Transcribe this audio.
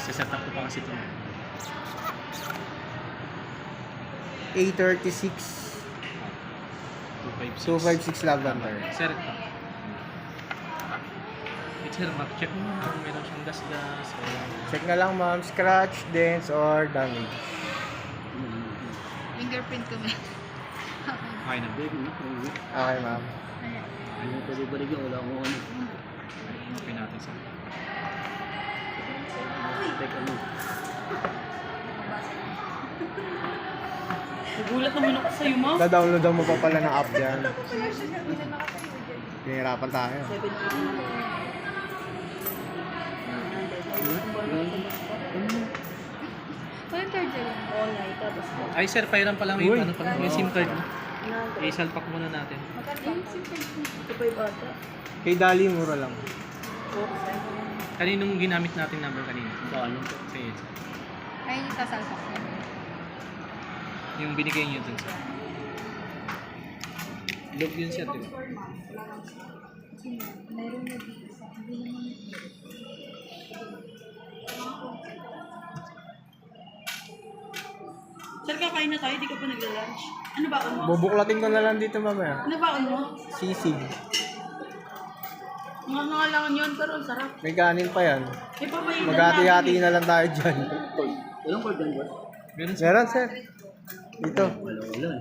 Set up ko pa kasi ito. A36 256. 256 lavender. Sir, ito. Sir, check mo na kung meron siyang gas-gas. Check na lang ma'am, scratch, dents, or damage. Fingerprint ko ba? Okay na. Okay ma'am. Ano pwede balik yung wala akong ano. Okay natin sir. Teka mo. Nagulat naman ako sa'yo, ma'am. Da-downloadan mo pa pala ng app yan. Pinahirapan tayo. 780. Anong third year yan? Online, tapos Ay sir, pairan pa lang Uy. yung, ano, pa lang, yung SIM card. I-salpak muna natin. Magkano yung SIM card mo? ito pa yung bata. Kay Dali, mura lang. Kaninong ginamit natin number kanina? Paano? Sige. Ay, yung sasalpak mo. Yung binigay niyo dun sir. Log yun sir, di ba? Meron na dito sa hindi naman. Sir, kakain na tayo, di ka pa nagla-lunch. Ano ba mo? Bubuklatin ko na lang dito mamaya. Ano ba mo? Sisig. Mga lang yun, pero ang sarap. May kanin pa yan. Eh, papayin Maghati-hati na lang tayo dyan. Walang cord yan, boss? Meron sir. Meron sir. Dito. Wala.